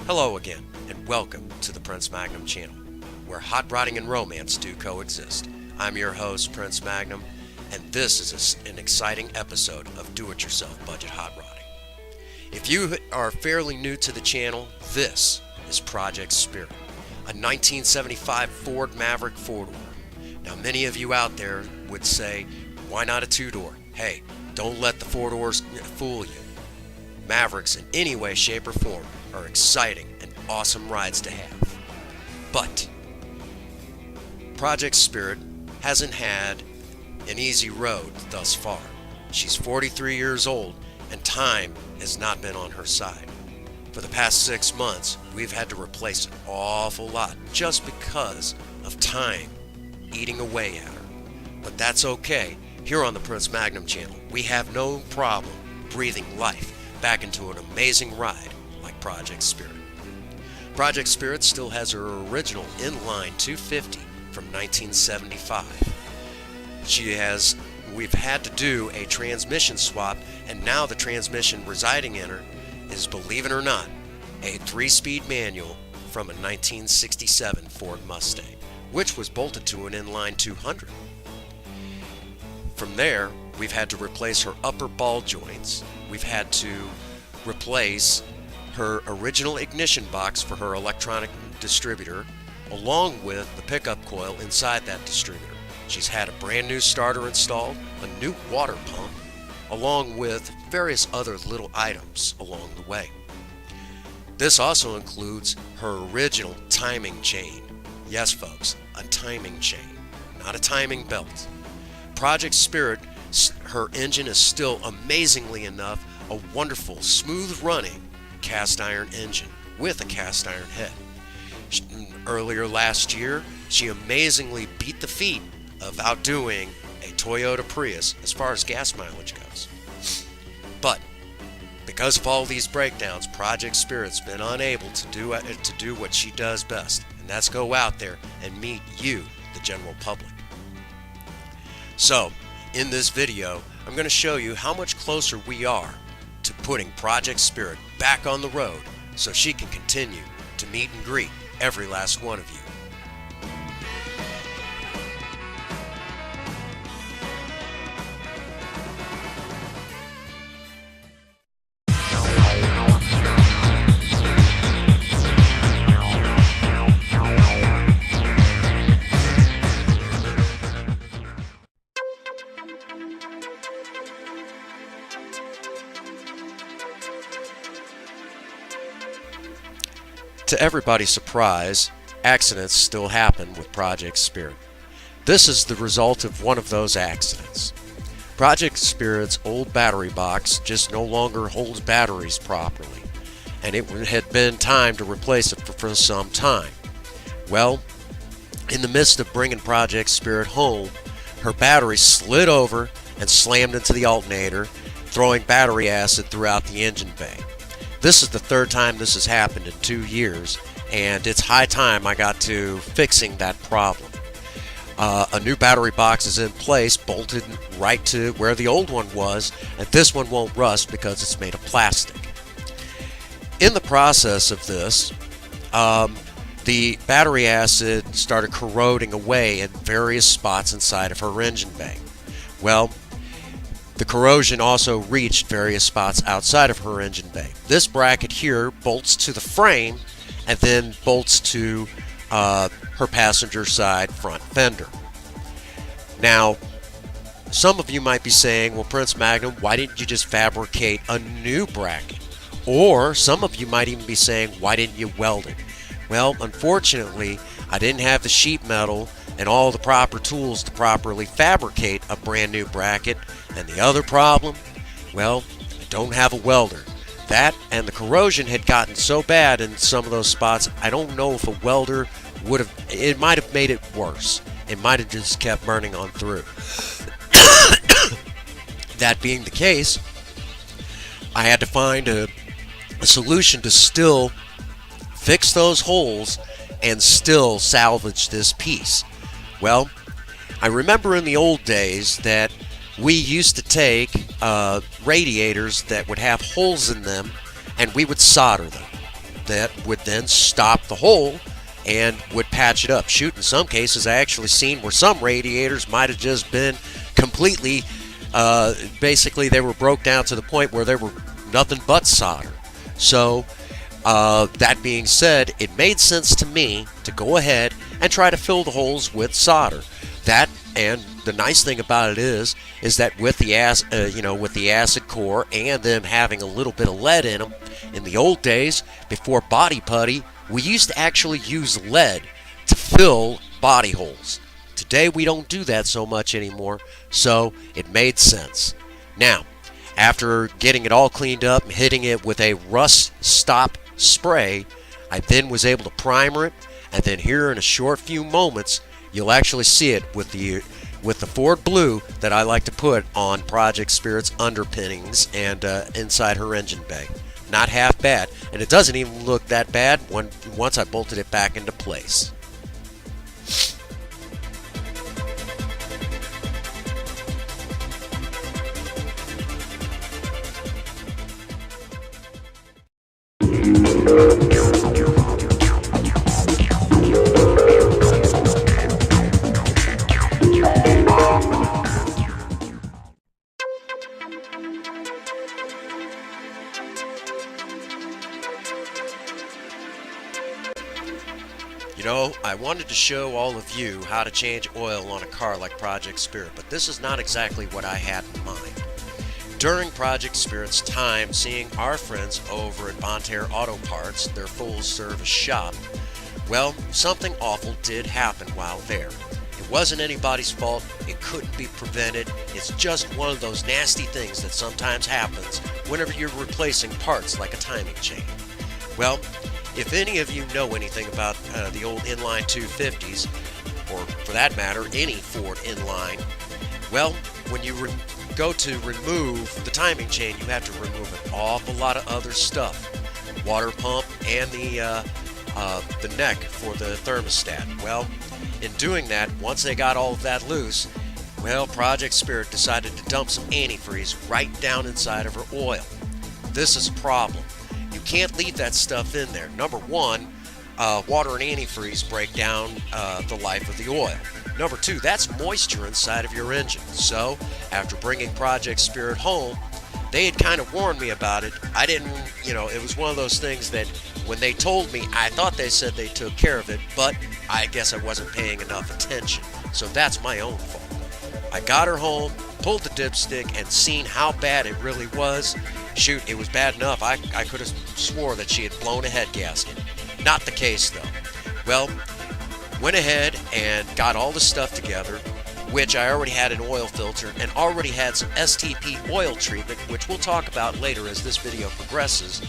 Hello again, and welcome to the Prince Magnum channel, where hot rodding and romance do coexist. I'm your host, Prince Magnum, and this is an exciting episode of Do-It-Yourself Budget Hot Rodding. If you are fairly new to the channel, this is Project Spirit, a 1975 Ford Maverick four-door. Now, many of you out there would say, why not a two-door? Hey, don't let the four doors fool you. Mavericks in any way, shape, or form are exciting and awesome rides to have. But Project Spirit hasn't had an easy road thus far. She's 43 years old and time has not been on her side. For the past 6 months, we've had to replace an awful lot just because of time eating away at her. But that's okay. Here on the Prince Magnum channel, we have no problem breathing life back into an amazing ride like Project Spirit. Project Spirit still has her original inline 250 from 1975. We've had to do a transmission swap, and now the transmission residing in her is, believe it or not, a 3-speed manual from a 1967 Ford Mustang, which was bolted to an inline 200. From there, we've had to replace her upper ball joints. We've had to replace her original ignition box for her electronic distributor, along with the pickup coil inside that distributor. She's had a brand new starter installed, a new water pump, along with various other little items along the way. This also includes her original timing chain. Yes, folks, a timing chain, not a timing belt. Project Spirit, her engine is still, amazingly enough, a wonderful, smooth-running cast iron engine with a cast iron head. Earlier last year, she amazingly beat the feat of outdoing a Toyota Prius as far as gas mileage goes. But because of all these breakdowns, Project Spirit's been unable to do what she does best, and that's go out there and meet you, the general public. So, in this video, I'm going to show you how much closer we are to putting Project Spirit back on the road so she can continue to meet and greet every last one of you. To everybody's surprise, accidents still happen with Project Spirit. This is the result of one of those accidents. Project Spirit's old battery box just no longer holds batteries properly, and it had been time to replace it for some time. Well, in the midst of bringing Project Spirit home, her battery slid over and slammed into the alternator, throwing battery acid throughout the engine bay. This is the third time this has happened in 2 years, and it's high time I got to fixing that problem. A new battery box is in place, bolted right to where the old one was, and this one won't rust because it's made of plastic. In the process of this, the battery acid started corroding away in various spots inside of her engine bay. Well, the corrosion also reached various spots outside of her engine bay. This bracket here bolts to the frame and then bolts to her passenger side front fender. Now, some of you might be saying, well, Prince Magnum, why didn't you just fabricate a new bracket? Or some of you might even be saying, why didn't you weld it? Well, unfortunately, I didn't have the sheet metal and all the proper tools to properly fabricate a brand new bracket. And the other problem, well, I don't have a welder. That and the corrosion had gotten so bad in some of those spots, I don't know if a welder would have, it might have made it worse. It might have just kept burning on through. That being the case, I had to find a solution to still fix those holes and still salvage this piece. Well, I remember in the old days that we used to take radiators that would have holes in them and we would solder them. that would then stop the hole and would patch it up. Shoot, in some cases I actually seen where some radiators might have just been completely, basically they were broke down to the point where they were nothing but solder. So that being said, it made sense to me to go ahead and try to fill the holes with solder. That, and the nice thing about it is that with the with the acid core and them having a little bit of lead in them, in the old days before body putty, we used to actually use lead to fill body holes. Today we don't do that so much anymore, so it made sense. Now, after getting it all cleaned up and hitting it with a rust stop spray, I then was able to primer it, and then here in a short few moments you'll actually see it with the Ford blue that I like to put on Project Spirit's underpinnings and inside her engine bay. Not half bad, and it doesn't even look that bad once I bolted it back into place. You know, I wanted to show all of you how to change oil on a car like Project Spirit, but this is not exactly what I had in mind. During Project Spirit's time seeing our friends over at Bonterre Auto Parts, their full-service shop, well, something awful did happen while there. It wasn't anybody's fault, it couldn't be prevented, it's just one of those nasty things that sometimes happens whenever you're replacing parts like a timing chain. Well, if any of you know anything about the old inline 250s, or for that matter, any Ford inline, well, when you go to remove the timing chain, you have to remove an awful lot of other stuff. Water pump and the neck for the thermostat. Well, in doing that, once they got all of that loose, well, Project Spirit decided to dump some antifreeze right down inside of her oil. This is a problem. You can't leave that stuff in there. Number one, water and antifreeze break down the life of the oil. Number two, that's moisture inside of your engine. So, after bringing Project Spirit home, they had kind of warned me about it. I didn't, it was one of those things that when they told me, I thought they said they took care of it, but I guess I wasn't paying enough attention. So that's my own fault. I got her home, pulled the dipstick, and seen how bad it really was. Shoot, it was bad enough. I could have swore that she had blown a head gasket. Not the case, though. Well, went ahead and got all the stuff together, which I already had an oil filter and already had some STP oil treatment, which we'll talk about later as this video progresses,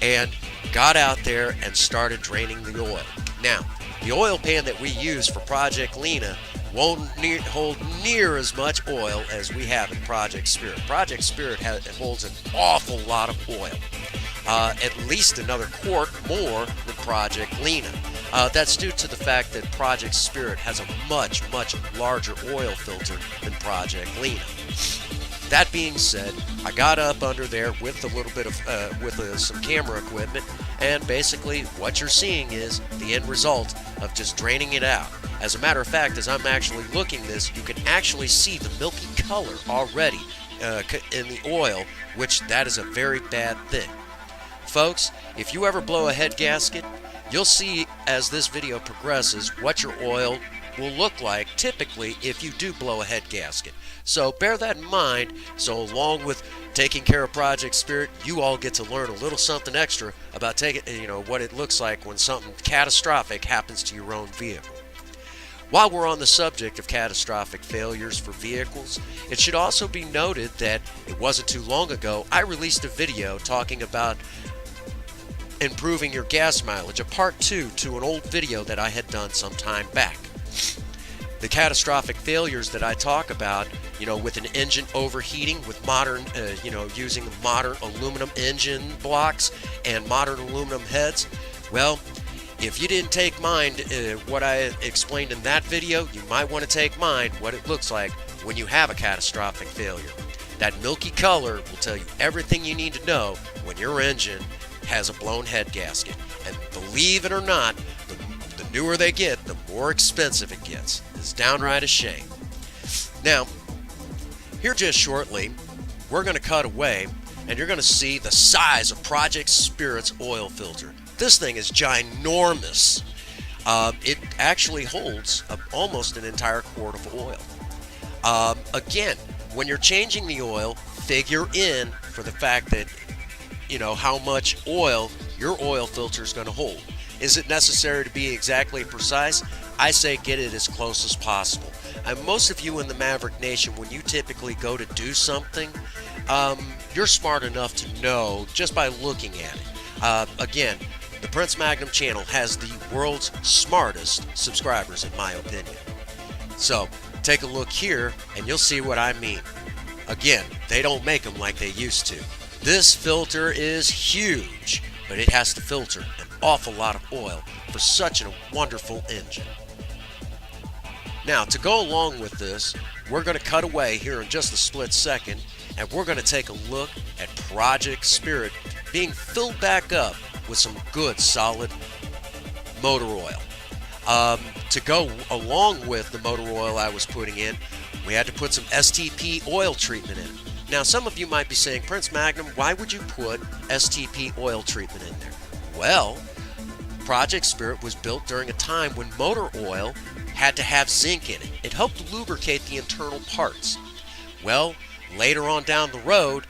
and got out there and started draining the oil. Now, the oil pan that we use for Project Lena won't hold near as much oil as we have in Project Spirit. Project Spirit holds an awful lot of oil. At least another quart more than Project Lena. That's due to the fact that Project Spirit has a much, much larger oil filter than Project Lena. That being said, I got up under there with a little bit of some camera equipment, and basically what you're seeing is the end result of just draining it out. As a matter of fact, as I'm actually looking this, you can actually see the milky color already in the oil, which that is a very bad thing. Folks, if you ever blow a head gasket, you'll see as this video progresses what your oil will look like typically if you do blow a head gasket. So bear that in mind, so along with taking care of Project Spirit, you all get to learn a little something extra about what it looks like when something catastrophic happens to your own vehicle. While we're on the subject of catastrophic failures for vehicles, it should also be noted that it wasn't too long ago I released a video talking about improving your gas mileage, a part 2 to an old video that I had done some time back. The catastrophic failures that I talk about, with an engine overheating with modern, using modern aluminum engine blocks and modern aluminum heads, well, if you didn't take mind what I explained in that video, you might want to take mind what it looks like when you have a catastrophic failure. That milky color will tell you everything you need to know when your engine has a blown head gasket. And believe it or not, the newer they get, the more expensive it gets. It's downright a shame. Now, here just shortly, we're going to cut away and you're going to see the size of Project Spirit's oil filter. This thing is ginormous. It actually holds almost an entire quart of oil. Again, when you're changing the oil, figure in for the fact that how much oil your oil filter is going to hold. Is it necessary to be exactly precise? I say get it as close as possible. And most of you in the Maverick Nation, when you typically go to do something, you're smart enough to know just by looking at it. Again, the Prince Magnum channel has the world's smartest subscribers, in my opinion. So take a look here and you'll see what I mean. Again, they don't make them like they used to. This filter is huge, but it has to filter an awful lot of oil for such a wonderful engine. Now, to go along with this, we're going to cut away here in just a split second, and we're going to take a look at Project Spirit being filled back up with some good, solid motor oil. To go along with the motor oil I was putting in, we had to put some STP oil treatment in. Now, some of you might be saying, Prince Magnum, why would you put STP oil treatment in there? Well, Project Spirit was built during a time when motor oil had to have zinc in it. It helped lubricate the internal parts. Well, later on down the road,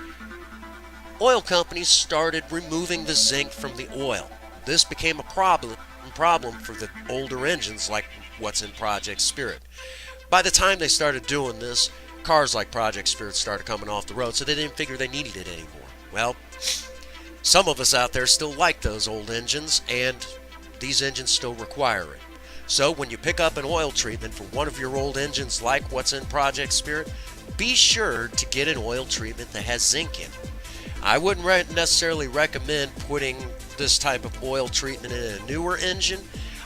oil companies started removing the zinc from the oil. This became a problem for the older engines like what's in Project Spirit. By the time they started doing this, cars like Project Spirit started coming off the road, so they didn't figure they needed it anymore. Well, some of us out there still like those old engines, and these engines still require it. So when you pick up an oil treatment for one of your old engines like what's in Project Spirit, be sure to get an oil treatment that has zinc in it. I wouldn't necessarily recommend putting this type of oil treatment in a newer engine.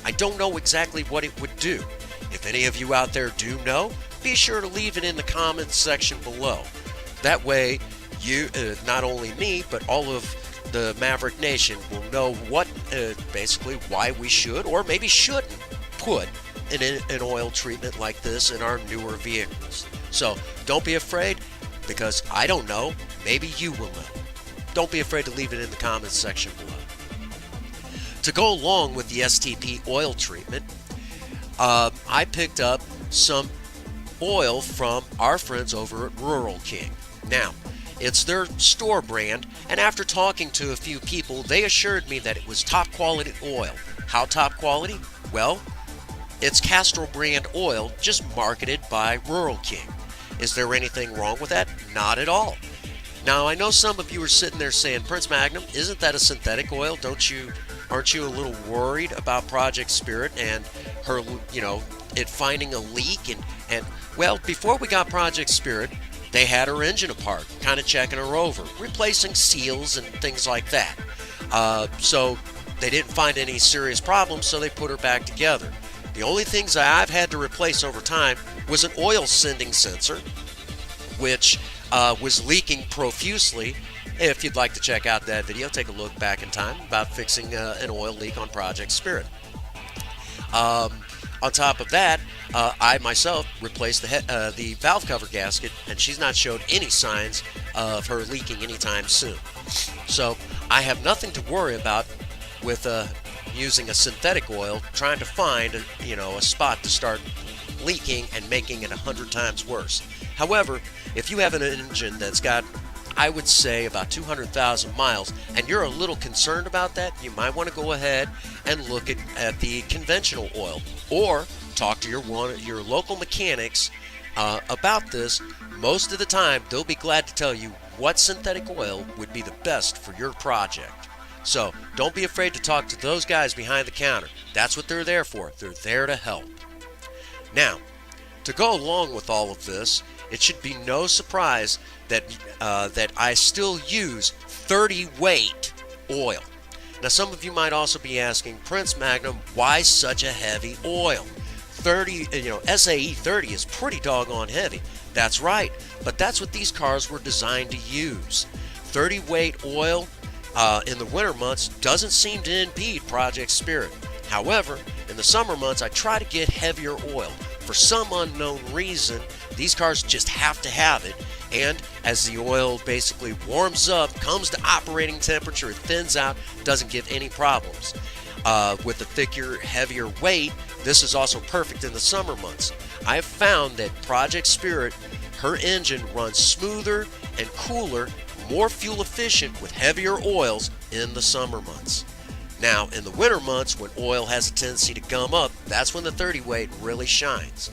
I don't know exactly what it would do. If any of you out there do know, be sure to leave it in the comments section below. That way, you, not only me, but all of the Maverick Nation will know what, basically why we should or maybe shouldn't put an oil treatment like this in our newer vehicles. So don't be afraid, because I don't know, maybe you will know. Don't be afraid to leave it in the comments section below. To go along with the STP oil treatment, I picked up some oil from our friends over at Rural King. Now, it's their store brand, and after talking to a few people, they assured me that it was top quality oil. How top quality? Well, it's Castrol brand oil, just marketed by Rural King. Is there anything wrong with that? Not at all. Now, I know some of you are sitting there saying, Prince Magnum, isn't that a synthetic oil? Aren't you a little worried about Project Spirit and her, it finding a leak? And well, before we got Project Spirit, they had her engine apart, kind of checking her over, replacing seals and things like that. So they didn't find any serious problems, so they put her back together. The only things that I've had to replace over time was an oil sending sensor, which was leaking profusely. If you'd like to check out that video, take a look back in time about fixing an oil leak on Project Spirit. On top of that, I myself replaced the valve cover gasket, and she's not showed any signs of her leaking anytime soon. So I have nothing to worry about with using a synthetic oil, trying to find a spot to start leaking and making it 100 times worse. However, if you have an engine that's got, I would say, about 200,000 miles, and you're a little concerned about that, you might want to go ahead and look at the conventional oil, or talk to your local mechanics about this. Most of the time, they'll be glad to tell you what synthetic oil would be the best for your project. So don't be afraid to talk to those guys behind the counter. That's what they're there for. They're there to help. Now, to go along with all of this, it should be no surprise that I still use 30 weight oil. Now, some of you might also be asking, Prince Magnum, why such a heavy oil? SAE 30 is pretty doggone heavy. That's right, but that's what these cars were designed to use. 30 weight oil in the winter months doesn't seem to impede Project Spirit. However, in the summer months, I try to get heavier oil. For some unknown reason, these cars just have to have it, and as the oil basically warms up, comes to operating temperature, it thins out, doesn't give any problems. With the thicker, heavier weight, this is also perfect in the summer months. I have found that Project Spirit, her engine runs smoother and cooler, more fuel efficient with heavier oils in the summer months. Now, in the winter months, when oil has a tendency to gum up, that's when the 30 weight really shines.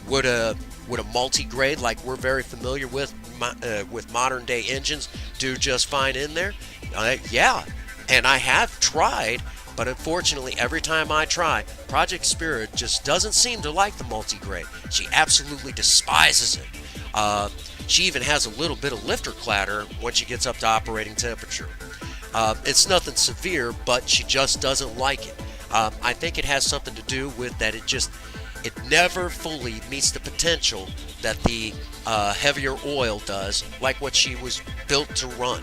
Would a multi-grade like we're very familiar with modern day engines do just fine in there? Yeah, and I have tried, but unfortunately every time I try, Project Spirit just doesn't seem to like the multi-grade. She absolutely despises it. She even has a little bit of lifter clatter when she gets up to operating temperature. It's nothing severe, but she just doesn't like it. I think it has something to do with that it never fully meets the potential that the heavier oil does, like what she was built to run.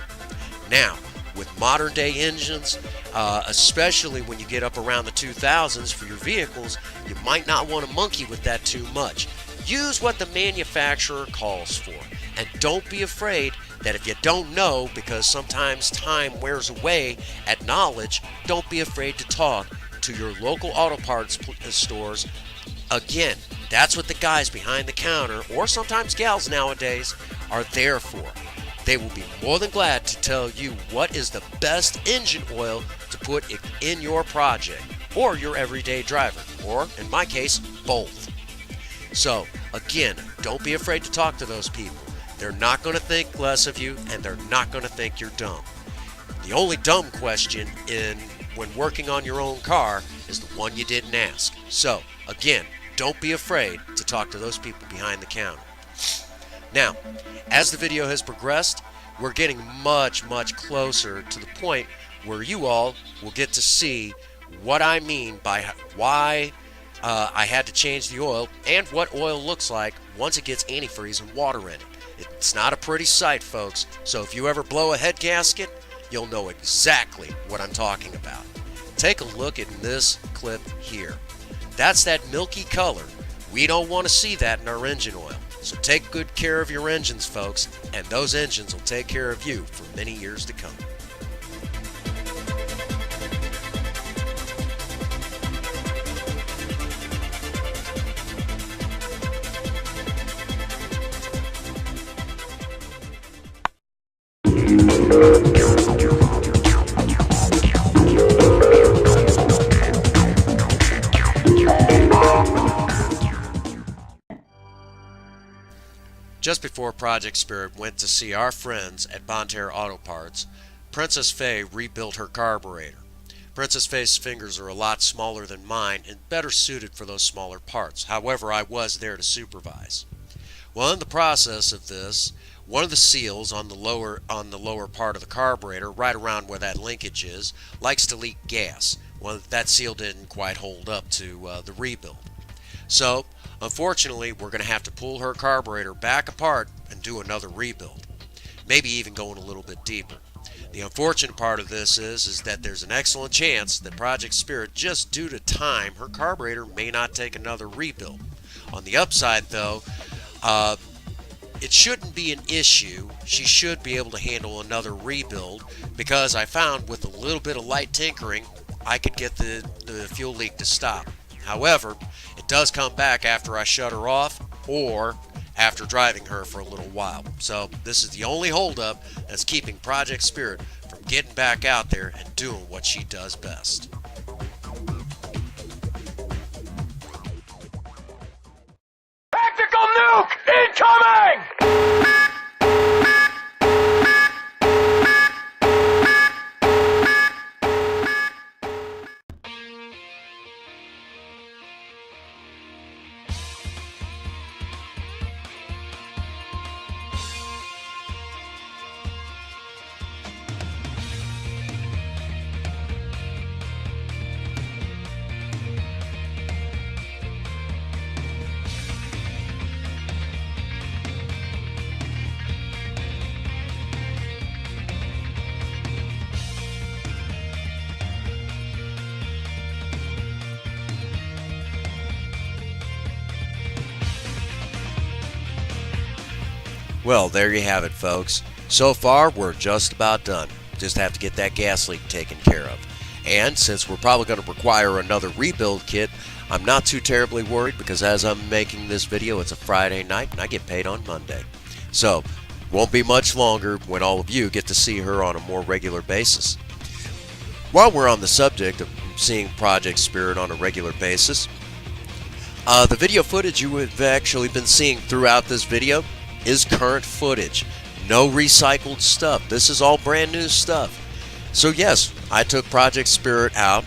Now, with modern day engines, especially when you get up around the 2000s for your vehicles, you might not want to monkey with that too much. Use what the manufacturer calls for, and don't be afraid that if you don't know, because sometimes time wears away at knowledge, don't be afraid to talk to your local auto parts stores. Again, that's what the guys behind the counter, or sometimes gals nowadays, are there for. They will be more than glad to tell you what is the best engine oil to put in your project, or your everyday driver, or in my case, both. So, again, don't be afraid to talk to those people. They're not going to think less of you, and they're not going to think you're dumb. The only dumb question when working on your own car is the one you didn't ask. So, again, don't be afraid to talk to those people behind the counter. Now, as the video has progressed, we're getting much, much closer to the point where you all will get to see what I mean by why I had to change the oil and what oil looks like once it gets antifreeze and water in it. It's not a pretty sight, folks, so if you ever blow a head gasket, you'll know exactly what I'm talking about. Take a look at this clip here. That's that milky color. We don't want to see that in our engine oil. So take good care of your engines, folks, and those engines will take care of you for many years to come. Just before Project Spirit went to see our friends at Bonterre Auto Parts, Princess Faye rebuilt her carburetor. Princess Faye's fingers are a lot smaller than mine and better suited for those smaller parts. However, I was there to supervise. Well, in the process of this, one of the seals on the lower part of the carburetor, right around where that linkage is, likes to leak gas. Well, that seal didn't quite hold up to the rebuild. So, unfortunately, we're going to have to pull her carburetor back apart and do another rebuild. Maybe even going a little bit deeper. The unfortunate part of this is that there's an excellent chance that Project Spirit, just due to time, her carburetor may not take another rebuild. On the upside, though, it shouldn't be an issue. She should be able to handle another rebuild, because I found with a little bit of light tinkering, I could get the fuel leak to stop. However, it does come back after I shut her off or after driving her for a little while. So this is the only holdup that's keeping Project Spirit from getting back out there and doing what she does best. Tactical nuke incoming! Well, there you have it, folks. So far, we're just about done. Just have to get that gas leak taken care of. And since we're probably going to require another rebuild kit, I'm not too terribly worried because as I'm making this video, it's a Friday night and I get paid on Monday. So, won't be much longer when all of you get to see her on a more regular basis. While we're on the subject of seeing Project Spirit on a regular basis, the video footage you have actually been seeing throughout this video is current footage. No recycled stuff. This is all brand new stuff. So yes, I took Project Spirit out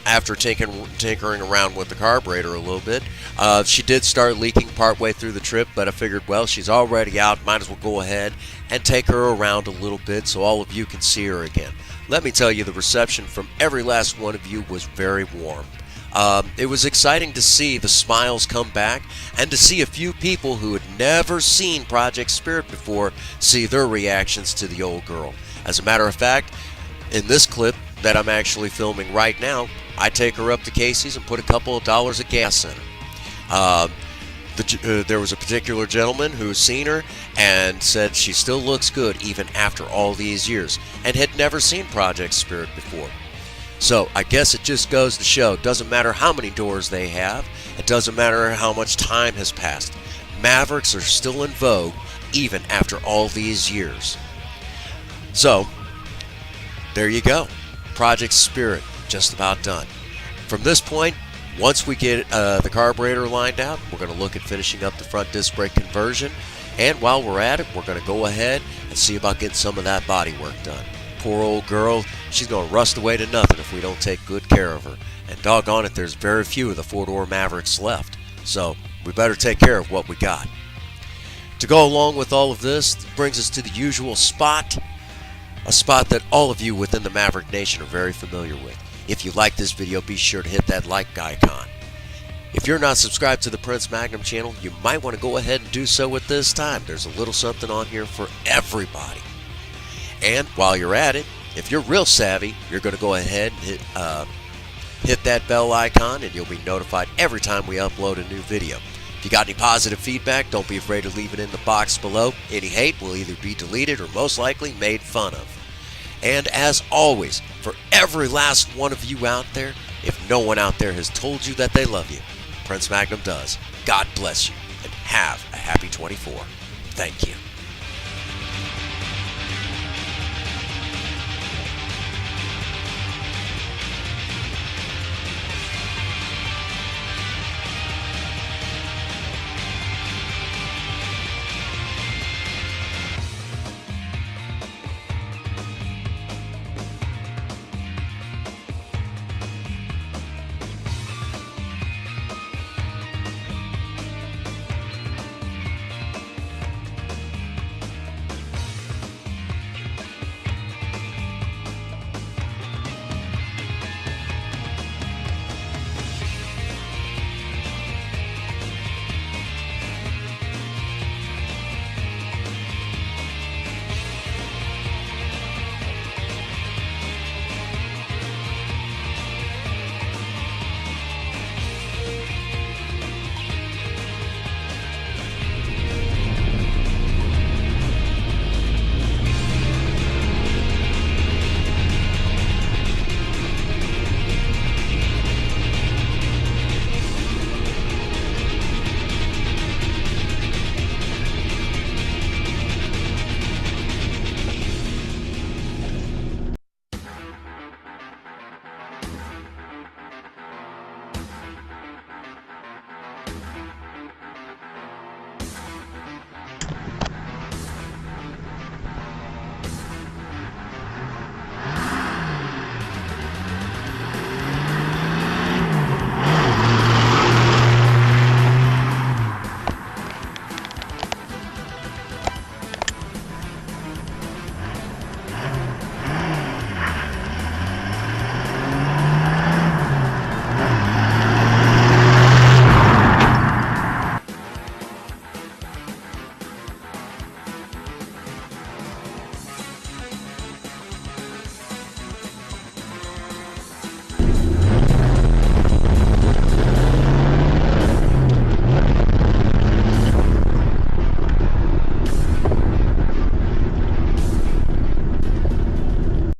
after tinkering around with the carburetor a little bit. She did start leaking partway through the trip, but I figured, well, she's already out. Might as well go ahead and take her around a little bit so all of you can see her again. Let me tell you, the reception from every last one of you was very warm. It was exciting to see the smiles come back and to see a few people who had never seen Project Spirit before see their reactions to the old girl. As a matter of fact, in this clip that I'm actually filming right now, I take her up to Casey's and put a couple of dollars of gas in her. There was a particular gentleman who's seen her and said she still looks good even after all these years and had never seen Project Spirit before. So I guess it just goes to show, it doesn't matter how many doors they have, it doesn't matter how much time has passed. Mavericks are still in vogue even after all these years. So, there you go. Project Spirit, just about done. From this point, once we get the carburetor lined out, we're going to look at finishing up the front disc brake conversion. And while we're at it, we're going to go ahead and see about getting some of that body work done. Poor old girl, she's going to rust away to nothing if we don't take good care of her. And doggone it, there's very few of the four-door Mavericks left. So, we better take care of what we got. To go along with all of this, brings us to the usual spot. A spot that all of you within the Maverick Nation are very familiar with. If you like this video, be sure to hit that like icon. If you're not subscribed to the Prince Magnum channel, you might want to go ahead and do so at this time. There's a little something on here for everybody. And while you're at it, if you're real savvy, you're going to go ahead and hit that bell icon and you'll be notified every time we upload a new video. If you got any positive feedback, don't be afraid to leave it in the box below. Any hate will either be deleted or most likely made fun of. And as always, for every last one of you out there, if no one out there has told you that they love you, Prince Magnum does. God bless you and have a happy 24. Thank you.